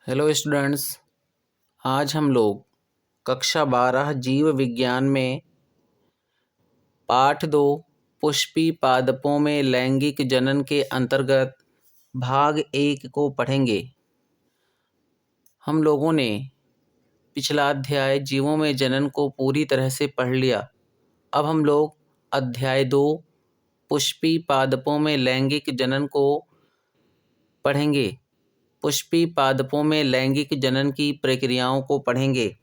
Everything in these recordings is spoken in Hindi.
Hello students. आज हम लोग कक्षा 12 जीव विज्ञान में पाठ 2 पुष्पी पादपों में लैंगिक जनन के अंतर्गत भाग 1 को पढ़ेंगे। हम लोगों ने पिछला अध्याय जीवों में जनन को पूरी तरह से पढ़ लिया। अब हम लोग अध्याय 2 पुष्पी पादपों में लैंगिक जनन को पढ़ेंगे। पुष्पी पादपों में लैंगिक जनन की प्रक्रियाओं को पढ़ेंगे।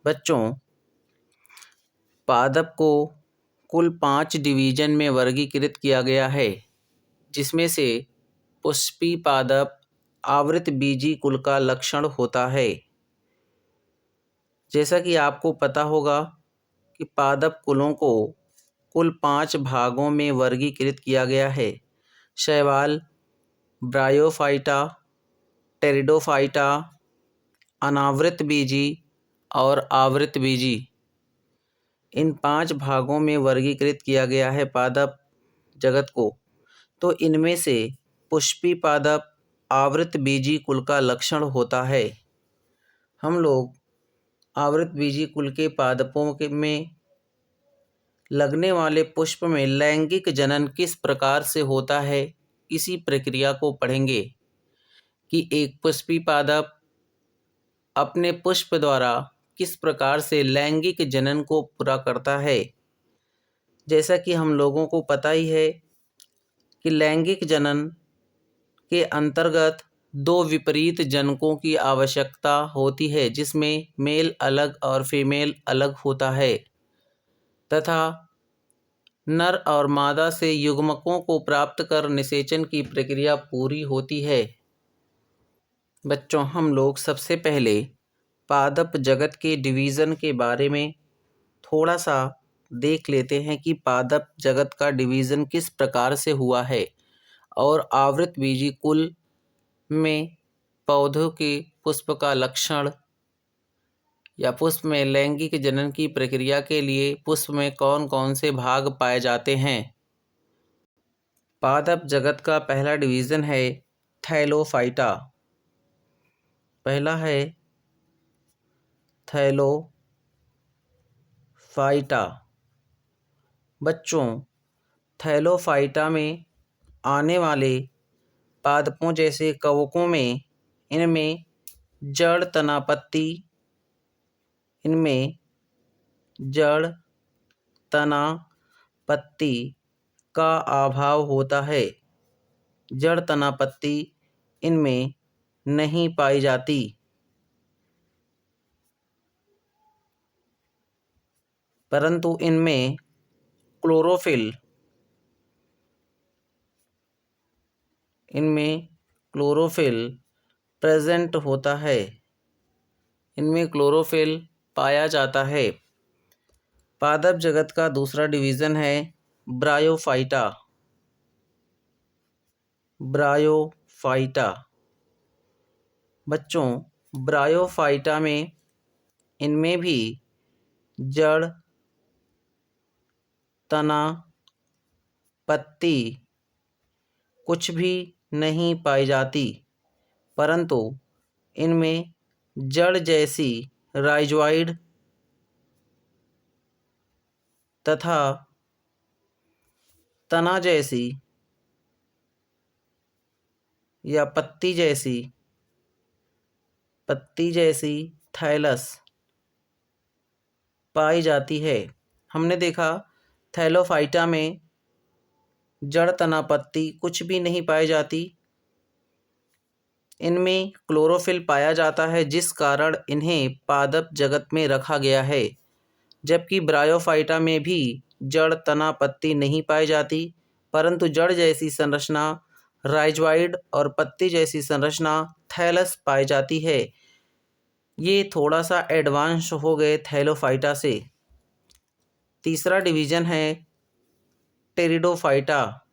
बच्चों, पादप को कुल 5 डिवीजन में वर्गीकृत किया गया है, जिसमें से पुष्पी पादप आवृतबीजी कुल का लक्षण होता है। जैसा कि आपको पता होगा कि पादप कुलों को कुल 5 भागों में वर्गीकृत किया गया है। शैवाल, ब्रायोफाइटा, टेरिडोफाइटा, अनावृतबीजी और आवृतबीजी। इन 5 भागों में वर्गीकृत किया गया है पादप जगत को। तो इनमें से पुष्पी पादप आवृतबीजी कुल का लक्षण होता है। हम लोग आवृतबीजी कुल के पादपों में लगने वाले पुष्प में लैंगिक जनन किस प्रकार से होता है, इसी प्रक्रिया को पढ़ेंगे कि एक पुष्पी पादप अपने पुष्प द्वारा किस प्रकार से लैंगिक जनन को पूरा करता है। जैसा कि हम लोगों को पता ही है कि लैंगिक जनन के अंतर्गत 2 विपरीत जनकों की आवश्यकता होती है, जिसमें मेल अलग और फीमेल अलग होता है तथा नर और मादा से युग्मकों को प्राप्त कर निषेचन की प्रक्रिया पूरी होती है। बच्चों, हम लोग सबसे पहले पादप जगत के डिवीज़न के बारे में थोड़ा सा देख लेते हैं कि पादप जगत का डिवीज़न किस प्रकार से हुआ है और आवृतबीजी कुल में पौधों के पुष्प का लक्षण या पुष्प में लैंगिक जनन की प्रक्रिया के लिए पुष्प में कौन कौन से भाग पाए जाते हैं। पादप जगत का पहला डिवीज़न है थैलोफाइटा। पहला है थैलोफाइटा। बच्चों, थैलोफाइटा में आने वाले पादपों जैसे कवकों में इनमें जड़ तना पत्ती का अभाव होता है। जड़ तना पत्ती इनमें नहीं पाई जाती, परंतु इनमें क्लोरोफिल प्रेजेंट होता है। इनमें क्लोरोफिल पाया जाता है। पादप जगत का दूसरा डिवीज़न है ब्रायोफाइटा। बच्चों, ब्रायोफाइटा में इनमें भी जड़ तना पत्ती कुछ भी नहीं पाई जाती, परंतु इनमें जड़ जैसी राइजोइड तथा तना जैसी या पत्ती जैसी थैलस पाई जाती है। हमने देखा थैलोफाइटा में जड़ तना पत्ती कुछ भी नहीं पाई जाती। इनमें क्लोरोफिल पाया जाता है, जिस कारण इन्हें पादप जगत में रखा गया है। जबकि ब्रायोफाइटा में भी जड़ तना पत्ती नहीं पाई जाती, परंतु जड़ जैसी संरचना राइजोइड और पत्ती जैसी संरचना थैलस पाई जाती है। ये थोड़ा सा एडवांस हो गए थैलोफाइटा से। तीसरा डिवीज़न है टेरिडोफाइटा।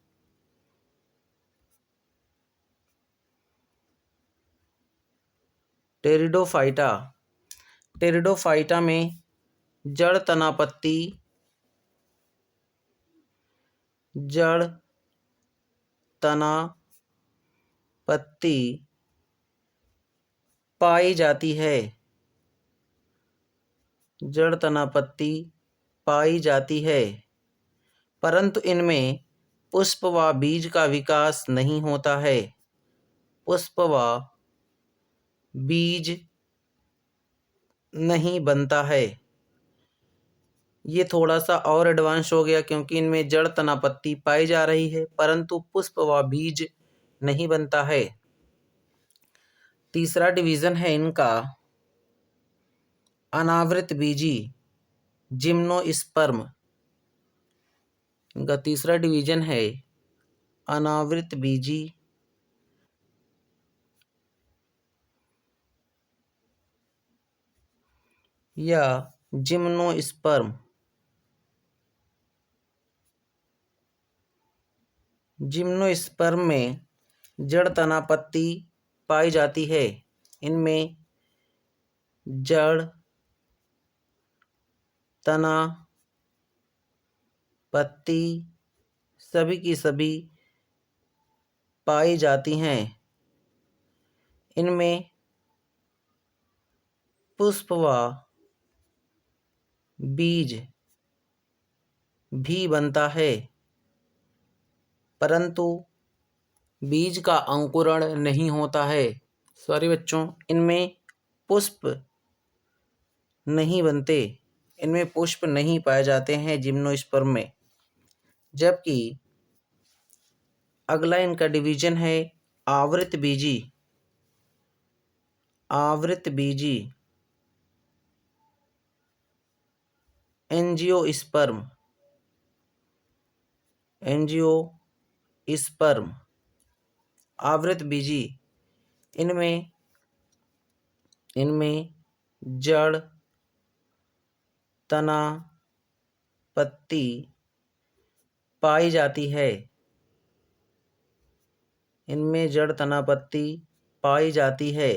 टेरिडोफाइटा में जड़ तना पत्ती पाई जाती है। जड़ तना पत्ती पाई जाती है, परंतु इनमें पुष्प व बीज का विकास नहीं होता है। पुष्प व बीज नहीं बनता है। ये थोड़ा सा और एडवांस हो गया, क्योंकि इनमें जड़ तना पत्ती पाई जा रही है परंतु पुष्प व बीज नहीं बनता है। तीसरा डिवीजन है इनका अनावृत बीजी, जिम्नोस्पर्म। इनका तीसरा डिवीजन है अनावृत बीजी या जिम्नोस्पर्म। जिम्नोस्पर्म में जड़ तना पत्ती पाई जाती है। इनमें जड़ तना पत्ती सभी की सभी पाई जाती हैं। इनमें पुष्प व बीज भी बनता है, परंतु बीज का अंकुरण नहीं होता है। सॉरी बच्चों, इनमें पुष्प नहीं बनते, इनमें पुष्प नहीं पाए जाते हैं जिम्नोस्पर्म में। जबकि अगला इनका डिवीजन है आवृत बीजी। आवृत बीजी एंजियोस्पर्म। एंजियोस्पर्म आवृत बीजी। इनमें जड़ तना पत्ती पाई जाती है। इनमें जड़ तना पत्ती पाई जाती है।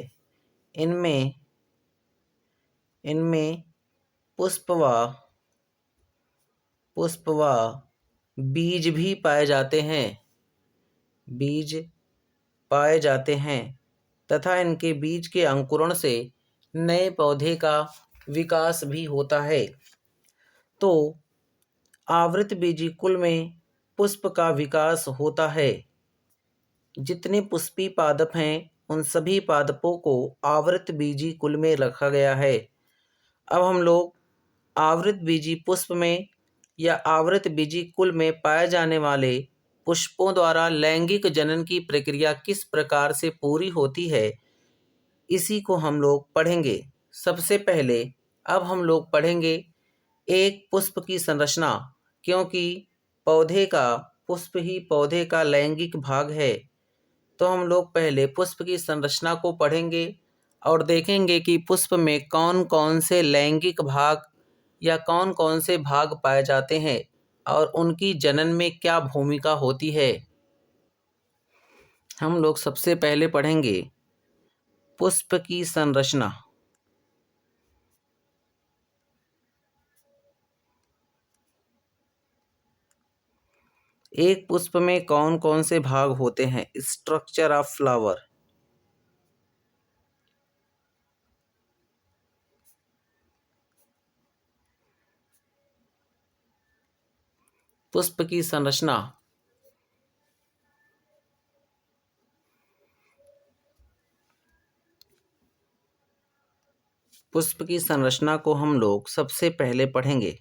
इनमें पुष्प व बीज भी पाए जाते हैं। बीज पाए जाते हैं तथा इनके बीज के अंकुरण से नए पौधे का विकास भी होता है। तो आवृत बीजी कुल में पुष्प का विकास होता है। जितने पुष्पी पादप हैं उन सभी पादपों को आवृत बीजी कुल में रखा गया है। अब हम लोग आवृत बीजी पुष्प में या आवृत बीजी कुल में पाए जाने वाले पुष्पों द्वारा लैंगिक जनन की प्रक्रिया किस प्रकार से पूरी होती है, इसी को हम लोग पढ़ेंगे। सबसे पहले अब हम लोग पढ़ेंगे एक पुष्प की संरचना, क्योंकि पुष्प ही पौधे का लैंगिक भाग है। तो हम लोग पहले पुष्प की संरचना को पढ़ेंगे और देखेंगे कि पुष्प में कौन कौन से लैंगिक भाग या कौन कौन से भाग पाए जाते हैं और उनकी जनन में क्या भूमिका होती है। हम लोग सबसे पहले पढ़ेंगे पुष्प की संरचना। एक पुष्प में कौन कौन से भाग होते हैं। Structure of flower. पुष्प की संरचना। पुष्प की संरचना को हम लोग सबसे पहले पढ़ेंगे।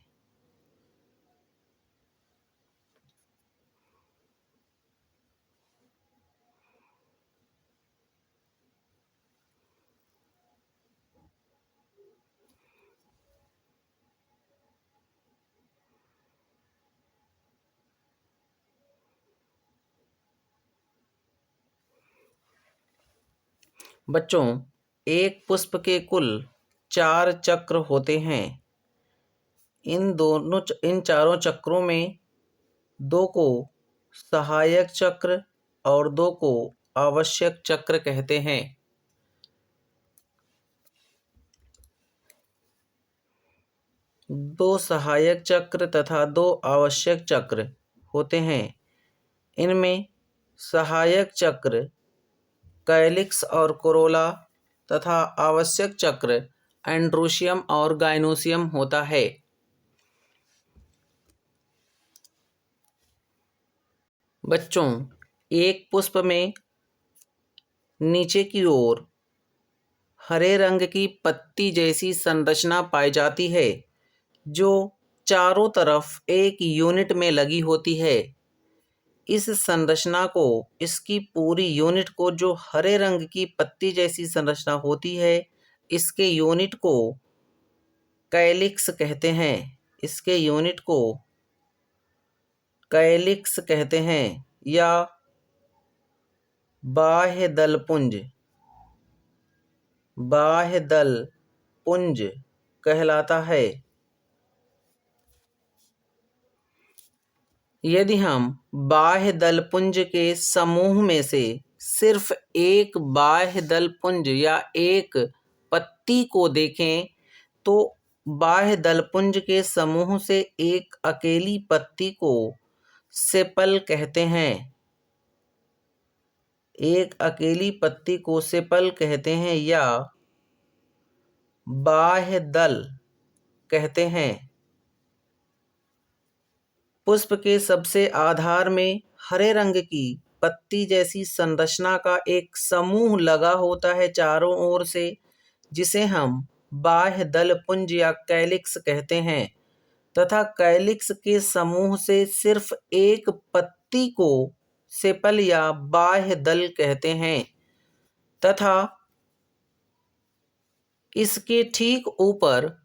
बच्चों, एक पुष्प के कुल 4 चक्र होते हैं। इन चारों चक्रों में 2 को सहायक चक्र और 2 को आवश्यक चक्र कहते हैं। दो सहायक चक्र तथा 2 आवश्यक चक्र होते हैं। इनमें सहायक चक्र कैलिक्स और कोरोला तथा आवश्यक चक्र एंड्रोशियम और गाइनोसियम होता है। बच्चों, एक पुष्प में नीचे की ओर हरे रंग की पत्ती जैसी संरचना पाई जाती है, जो चारों तरफ एक यूनिट में लगी होती है। इस संरचना को, इसकी पूरी यूनिट को, जो हरे रंग की पत्ती जैसी संरचना होती है, इसके यूनिट को कैलिक्स कहते हैं। इसके यूनिट को कैलिक्स कहते हैं या बाह्य दलपुंज, बाह्य दल पुंज कहलाता है। यदि हम बाह्य दलपुंज के समूह में से सिर्फ एक बाह्य दलपुंज या एक पत्ती को देखें, तो बाह्य दलपुंज के समूह से एक अकेली पत्ती को सेपल कहते हैं। एक अकेली पत्ती को सेपल कहते हैं या बाह्य दल कहते हैं। पुष्प के सबसे आधार में हरे रंग की पत्ती जैसी संरचना का एक समूह लगा होता है चारों ओर से, जिसे हम बाह्य दल पुंज या कैलिक्स कहते हैं, तथा कैलिक्स के समूह से सिर्फ एक पत्ती को सेपल या बाह्य दल कहते हैं, तथा इसके ठीक ऊपर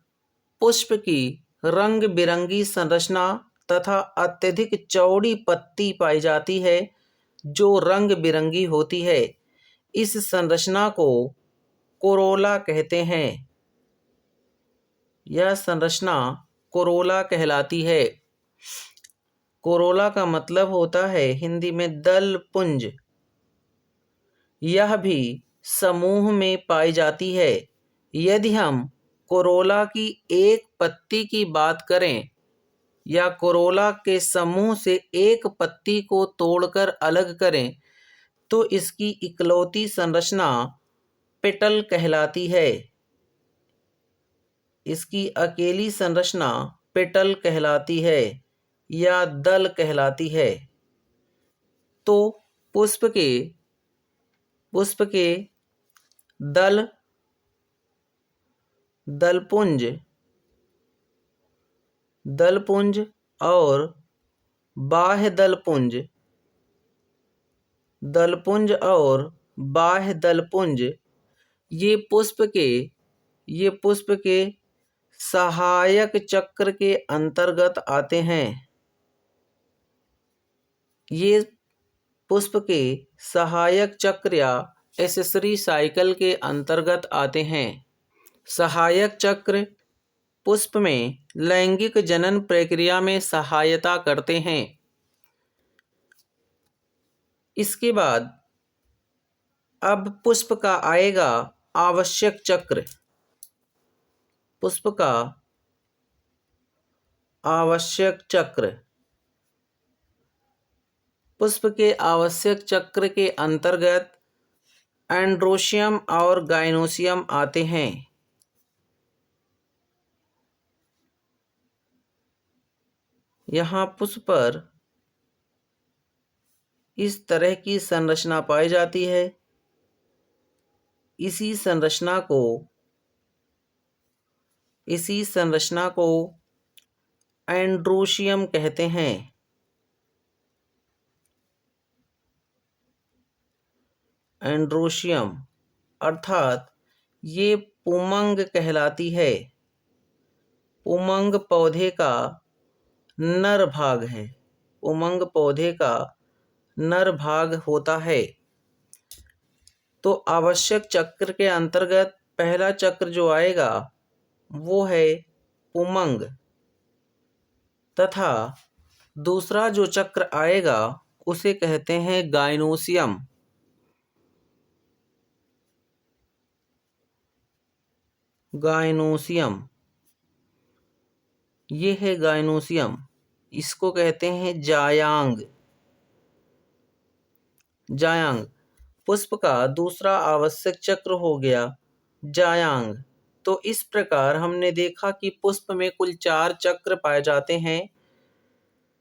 पुष्प की रंग बिरंगी संरचना तथा अत्यधिक चौड़ी पत्ती पाई जाती है, जो रंग बिरंगी होती है। इस संरचना को कोरोला कहते हैं। यह संरचना कोरोला कहलाती है। कोरोला का मतलब होता है हिंदी में दल पुंज। यह भी समूह में पाई जाती है। यदि हम कोरोला की एक पत्ती की बात करें या कोरोला के समूह से एक पत्ती को तोड़कर अलग करें, तो इसकी इकलौती संरचना पेटल कहलाती है। इसकी अकेली संरचना पेटल कहलाती है या दल कहलाती है। तो पुष्प के दल, दलपुंज, दलपुंज और बाह्य दलपुंज, दलपुंज और बाह्य दलपुंज ये पुष्प के सहायक चक्र के अंतर्गत आते हैं। ये पुष्प के सहायक चक्र या एक्सेसरी साइकिल के अंतर्गत आते हैं। सहायक चक्र पुष्प में लैंगिक जनन प्रक्रिया में सहायता करते हैं। इसके बाद अब पुष्प का आएगा आवश्यक चक्र। पुष्प का आवश्यक चक्र। पुष्प के आवश्यक चक्र के अंतर्गत एंड्रोशियम और गाइनोसियम आते हैं। यहाँ पुष्प पर इस तरह की संरचना पाई जाती है। इसी संरचना को एंड्रोशियम कहते हैं। एंड्रोशियम अर्थात ये पुमंग कहलाती है। पुमंग पौधे का नर भाग है। पुमंग पौधे का नर भाग होता है। तो आवश्यक चक्र के अंतर्गत पहला चक्र जो आएगा वो है पुमंग, तथा दूसरा जो चक्र आएगा उसे कहते हैं गाइनोसियम। गाइनोसियम, ये है गाइनोसियम। इसको कहते हैं जायांग। जायांग पुष्प का दूसरा आवश्यक चक्र हो गया। जायांग। तो इस प्रकार हमने देखा कि पुष्प में कुल 4 चक्र पाए जाते हैं,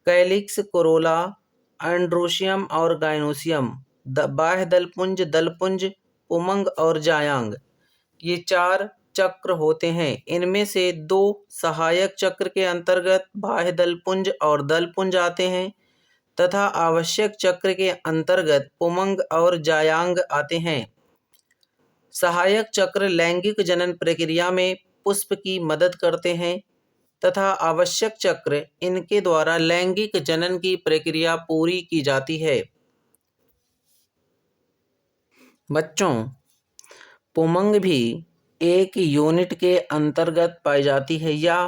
कैलिक्स, कोरोला, एंड्रोशियम और गाइनोसियम। बाह्य दलपुंज, दलपुंज, पुमंग और जायांग, ये 4 चक्र होते हैं। इनमें से 2 सहायक चक्र के अंतर्गत बाह्य दलपुंज और दलपुंज आते हैं तथा आवश्यक चक्र के अंतर्गत पुमंग और जायांग आते हैं। सहायक चक्र लैंगिक जनन प्रक्रिया में पुष्प की मदद करते हैं तथा आवश्यक चक्र इनके द्वारा लैंगिक जनन की प्रक्रिया पूरी की जाती है। बच्चों, पुमंग भी एक यूनिट के अंतर्गत पाई जाती है या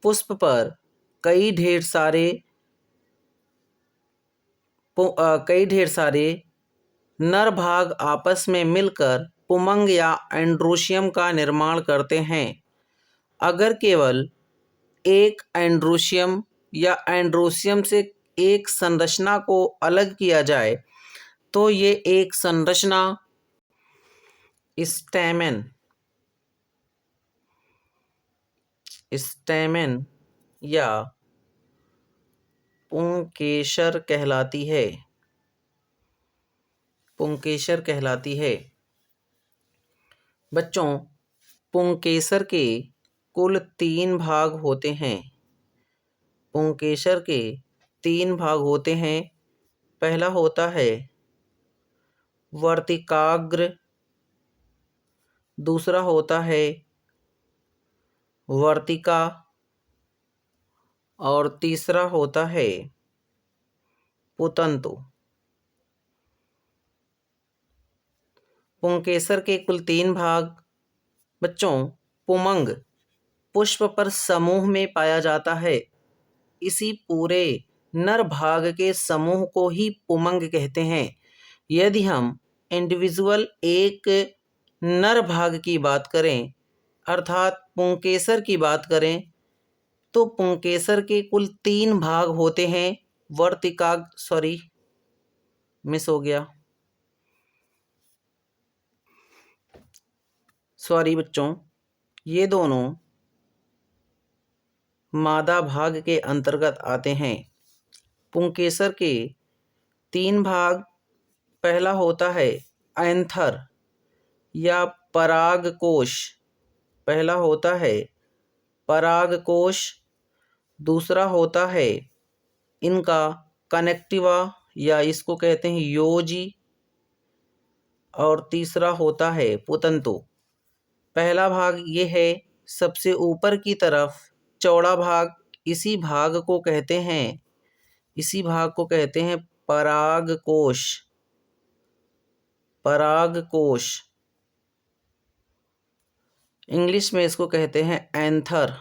पुष्प पर कई ढेर सारे नर भाग आपस में मिलकर पुमंग या एंड्रोशियम का निर्माण करते हैं। अगर केवल एक एंड्रोशियम या एंड्रोशियम से एक संरचना को अलग किया जाए तो ये एक संरचना स्टेमेन या पुंकेसर कहलाती है। बच्चों, पुंकेसर के कुल 3 भाग होते हैं। पुंकेसर के 3 भाग होते हैं। पहला होता है वर्तिकाग्र, दूसरा होता है वर्तिका और तीसरा होता है पुतंतु। पुंकेसर के कुल 3 भाग। बच्चों, पुमंग पुष्प पर समूह में पाया जाता है। इसी पूरे नर भाग के समूह को ही पुमंग कहते हैं। यदि हम इंडिविजुअल एक नर भाग की बात करें अर्थात पुंकेसर की बात करें तो पुंकेसर के कुल 3 भाग होते हैं। बच्चों, ये दोनों मादा भाग के अंतर्गत आते हैं। पुंकेसर के 3 भाग। पहला होता है एंथर या परागकोश। दूसरा होता है इनका कनेक्टिवा या इसको कहते हैं योजी और तीसरा होता है पुतंतु। पहला भाग ये है सबसे ऊपर की तरफ चौड़ा भाग। इसी भाग को कहते हैं परागकोश। इंग्लिश में इसको कहते हैं एंथर।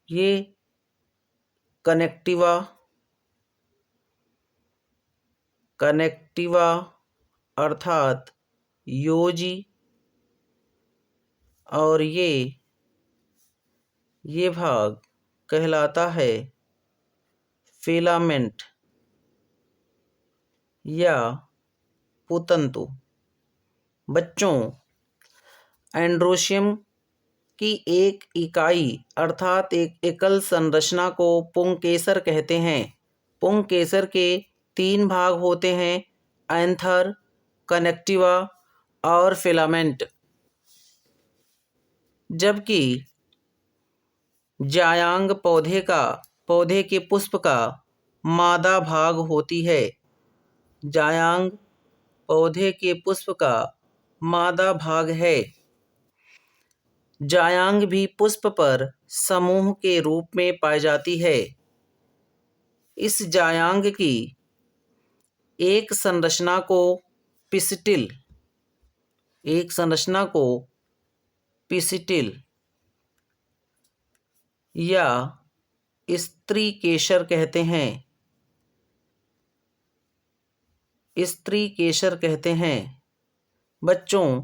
ये कनेक्टिवा अर्थात योजी और ये भाग कहलाता है फिलामेंट या पुतंतु। बच्चों, एंड्रोशियम की एक इकाई अर्थात एक एकल संरचना को पुंकेसर कहते हैं। पुंकेसर के 3 भाग होते हैं एंथर, कनेक्टिवा और फिलामेंट। जबकि जायांग पौधे के पुष्प का मादा भाग होती है। जायांग पौधे के पुष्प का मादा भाग है। जायांग भी पुष्प पर समूह के रूप में पाई जाती है। इस जायांग की एक संरचना को पिस्टिल या स्त्री केसर कहते हैं। बच्चों,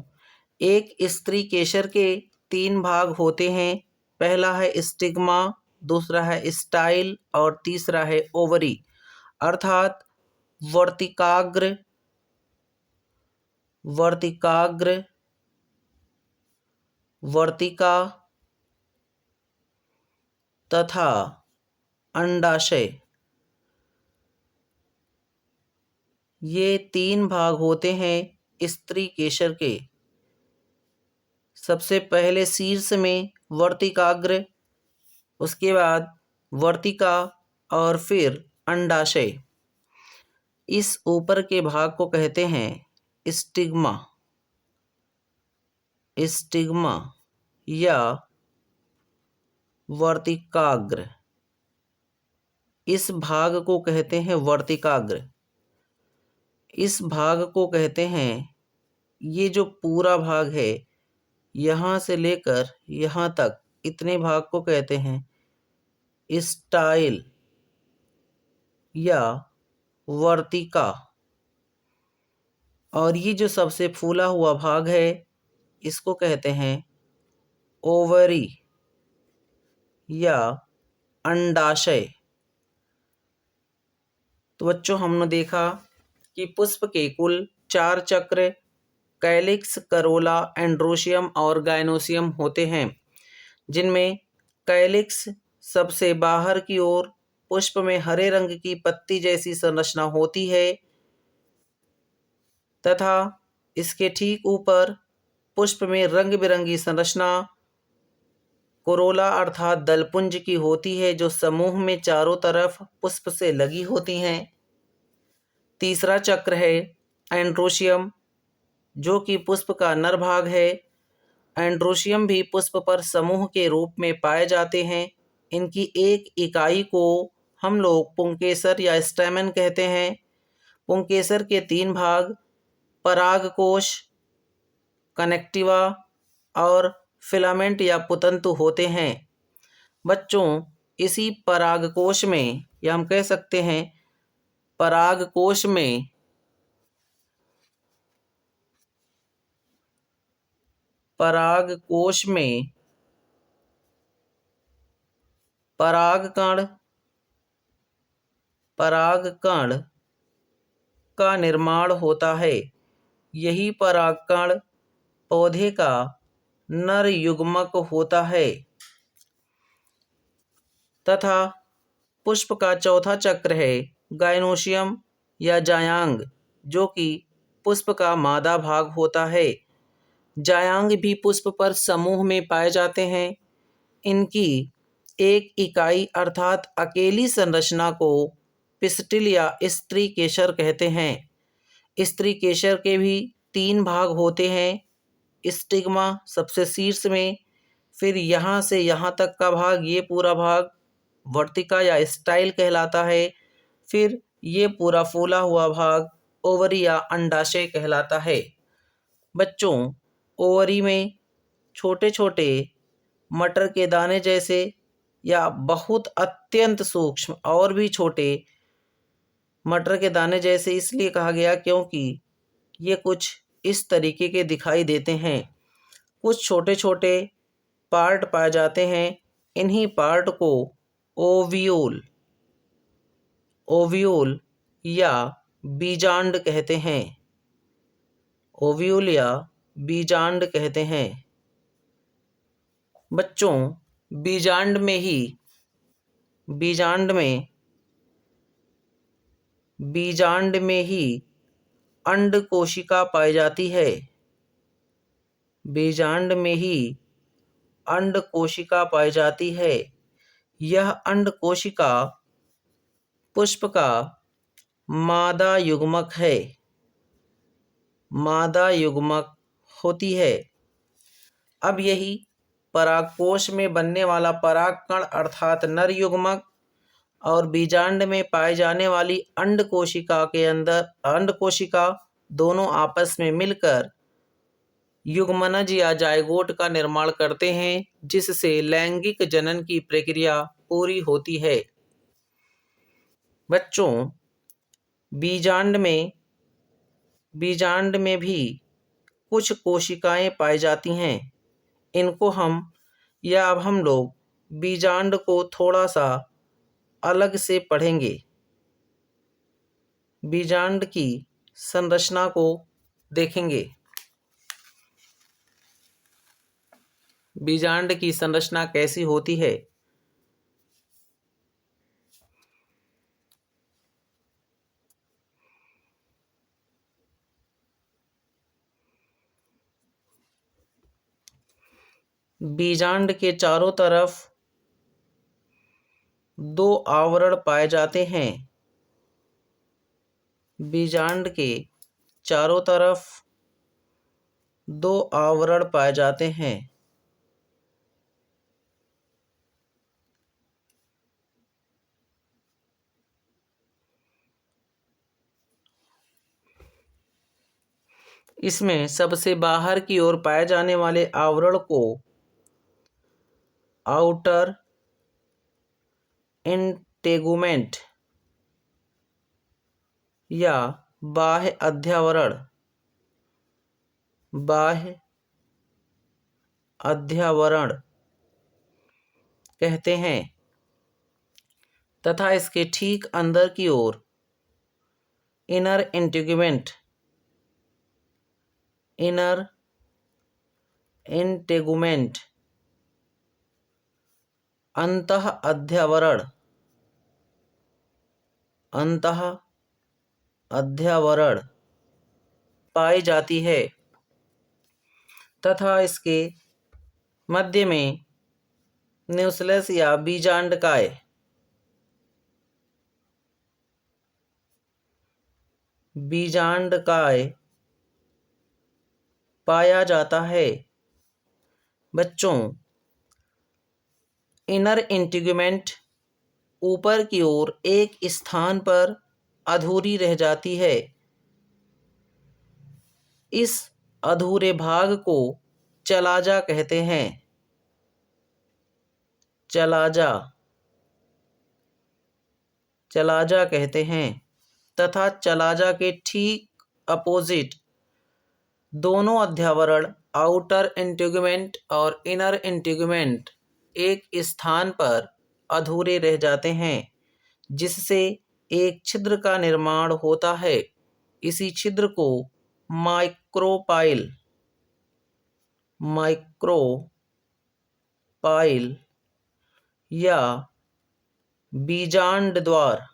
एक स्त्री केसर के 3 भाग होते हैं। पहला है स्टिग्मा, दूसरा है स्टाइल और तीसरा है ओवरी अर्थात वर्तिकाग्र वर्तिकाग्र, वर्तिका तथा अंडाशय, ये 3 भाग होते हैं स्त्री केशर के। सबसे पहले शीर्ष में वर्तिकाग्र, उसके बाद वर्तिका और फिर अंडाशय। इस ऊपर के भाग को कहते हैं स्टिग्मा, स्टिग्मा या वर्तिकाग्र। इस भाग को कहते हैं वर्तिकाग्र। इस भाग को कहते हैं, ये जो पूरा भाग है यहाँ से लेकर यहाँ तक, इतने भाग को कहते हैं स्टाइल या वर्तिका। और ये जो सबसे फूला हुआ भाग है इसको कहते हैं ओवरी या अंडाशय। तो बच्चों, हमने देखा कि पुष्प के कुल 4 चक्र कैलिक्स, करोला, एंड्रोशियम और गाइनोसियम होते हैं, जिनमें कैलिक्स सबसे बाहर की ओर पुष्प में हरे रंग की पत्ती जैसी संरचना होती है तथा इसके ठीक ऊपर पुष्प में रंग बिरंगी संरचना कोरोला अर्थात दलपुंज की होती है, जो समूह में चारों तरफ पुष्प से लगी होती हैं। तीसरा चक्र है एंड्रोशियम, जो कि पुष्प का नर भाग है। एंड्रोशियम भी पुष्प पर समूह के रूप में पाए जाते हैं। इनकी एक इकाई को हम लोग पुंकेसर या स्टैमेन कहते हैं। पुंकेसर के 3 भाग परागकोश, कनेक्टिवा और फिलामेंट या पुतंतु होते हैं। बच्चों, इसी परागकोश में, या हम कह सकते हैं परागकोश में परागकण का निर्माण होता है। यही परागकण पौधे का नर युग्मक होता है तथा पुष्प का चौथा चक्र है गाइनोशियम या जायांग, जो कि पुष्प का मादा भाग होता है। जायांग भी पुष्प पर समूह में पाए जाते हैं। इनकी एक इकाई अर्थात अकेली संरचना को पिस्टिल या स्त्री केशर कहते हैं। स्त्री केशर के भी 3 भाग होते हैं। स्टिग्मा सबसे शीर्ष में, फिर यहाँ से यहाँ तक का भाग, ये पूरा भाग वर्तिका या स्टाइल कहलाता है। फिर ये पूरा फूला हुआ भाग ओवरी या अंडाशय कहलाता है। बच्चों, ओवरी में छोटे छोटे मटर के दाने जैसे या बहुत अत्यंत सूक्ष्म और भी छोटे मटर के दाने जैसे इसलिए कहा गया क्योंकि ये कुछ इस तरीके के दिखाई देते हैं। कुछ छोटे छोटे पार्ट पाए जाते हैं। इन्हीं पार्ट को ओव्यूल या बीजांड कहते हैं। ओव्यूल या बीजांड कहते हैं। बच्चों, बीजांड में ही अंड कोशिका पाई जाती है। बीजांड में ही अंड कोशिका पाई जाती है। यह अंड कोशिका पुष्प का मादा युग्मक है, मादा युग्मक होती है। अब यही परागकोश में बनने वाला परागकण अर्थात नर युग्मक और बीजांड में पाए जाने वाली अंड कोशिका दोनों आपस में मिलकर युग्मनज या जायगोट का निर्माण करते हैं, जिससे लैंगिक जनन की प्रक्रिया पूरी होती है। बच्चों, बीजांड में भी कुछ कोशिकाएं पाई जाती हैं। इनको अब हम लोग बीजांड को थोड़ा सा अलग से पढ़ेंगे। बीजांड की संरचना को देखेंगे। बीजांड की संरचना कैसी होती है? बीजांड के चारों तरफ दो आवरण पाए जाते हैं। बीजांड के चारों तरफ दो आवरण पाए जाते हैं। इसमें सबसे बाहर की ओर पाए जाने वाले आवरण को आउटर इंटेगुमेंट या बाह्य अध्यावरण कहते हैं तथा इसके ठीक अंदर की ओर इनर इंटेगुमेंट अंतः अध्यावरण पाई जाती है तथा इसके मध्य में न्यूक्लियस या बीजांडकाय पाया जाता है। बच्चों, इनर इंटीग्यूमेंट ऊपर की ओर एक स्थान पर अधूरी रह जाती है। इस अधूरे भाग को चलाजा कहते हैं। चलाजा कहते हैं तथा चलाजा के ठीक अपोजिट दोनों अध्यावरण आउटर इंटीग्यूमेंट और इनर इंटीग्यूमेंट एक स्थान पर अधूरे रह जाते हैं, जिससे एक छिद्र का निर्माण होता है। इसी छिद्र को माइक्रोपाइल या बीजांड द्वार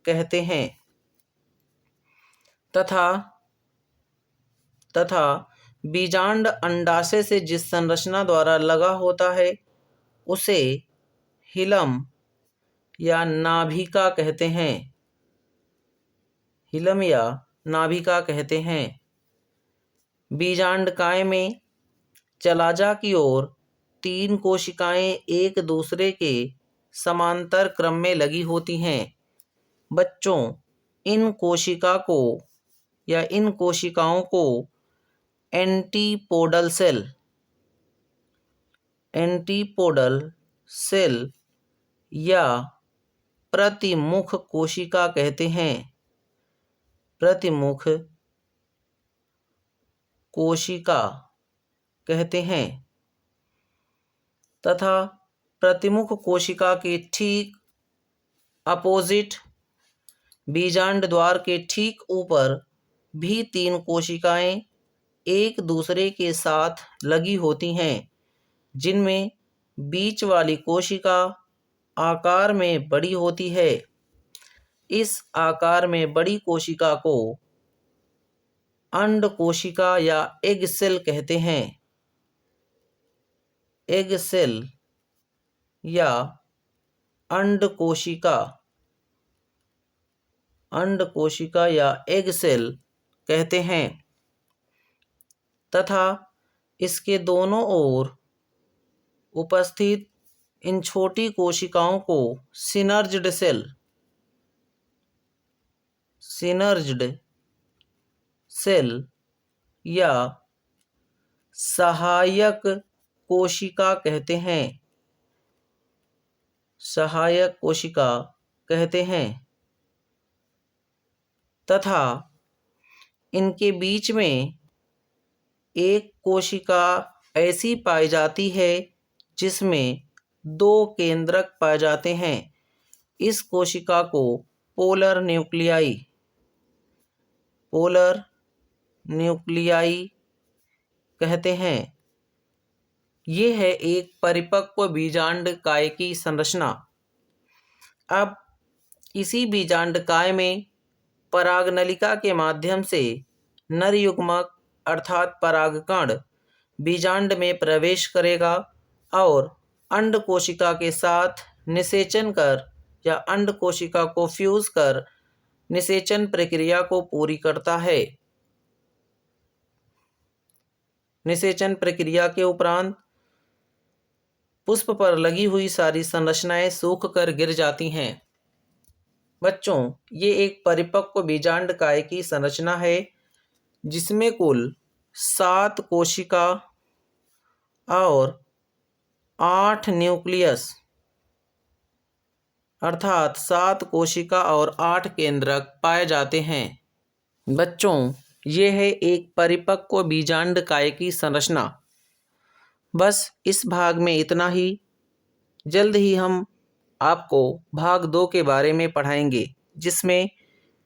कहते हैं तथा बीजांड अंडाशय से जिस संरचना द्वारा लगा होता है उसे हिलम या नाभिका कहते हैं। बीजांडकाय में चलाजा की ओर 3 कोशिकाएं एक दूसरे के समांतर क्रम में लगी होती हैं। बच्चों, इन कोशिकाओं को एंटीपोडल सेल या प्रतिमुख कोशिका कहते हैं। तथा प्रतिमुख कोशिका के ठीक अपोजिट बीजांड द्वार के ठीक ऊपर भी 3 कोशिकाएं एक दूसरे के साथ लगी होती हैं, जिनमें बीच वाली कोशिका आकार में बड़ी होती है। इस आकार में बड़ी कोशिका को अंड कोशिका या एग सेल कहते हैं। एग सेल या अंड कोशिका या एग सेल कहते हैं तथा इसके दोनों ओर उपस्थित इन छोटी कोशिकाओं को सिनर्ज्ड सेल या सहायक कोशिका कहते हैं तथा इनके बीच में एक कोशिका ऐसी पाई जाती है जिसमें 2 केंद्रक पाए जाते हैं। इस कोशिका को पोलर न्यूक्लियाई पोलर न्यूक्लियाई कहते हैं। ये है एक परिपक्व बीजांड काय की संरचना। अब इसी बीजांड काय में परागनलिका के माध्यम से नर युग्मक अर्थात परागकण बीजांड में प्रवेश करेगा और अंड कोशिका के साथ निषेचन कर या अंड कोशिका को फ्यूज कर निषेचन प्रक्रिया को पूरी करता है। निषेचन प्रक्रिया के उपरांत पुष्प पर लगी हुई सारी संरचनाएं सूख कर गिर जाती हैं। बच्चों, ये एक परिपक्व बीजांड काय की संरचना है जिसमें कुल 7 कोशिका और 8 न्यूक्लियस अर्थात 7 कोशिका और 8 केंद्रक पाए जाते हैं। बच्चों, ये है एक परिपक्व बीजांड काय की संरचना। बस इस भाग में इतना ही। जल्द ही हम आपको भाग 2 के बारे में पढ़ाएंगे, जिसमें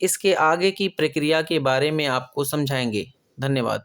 इसके आगे की प्रक्रिया के बारे में आपको समझाएंगे। धन्यवाद।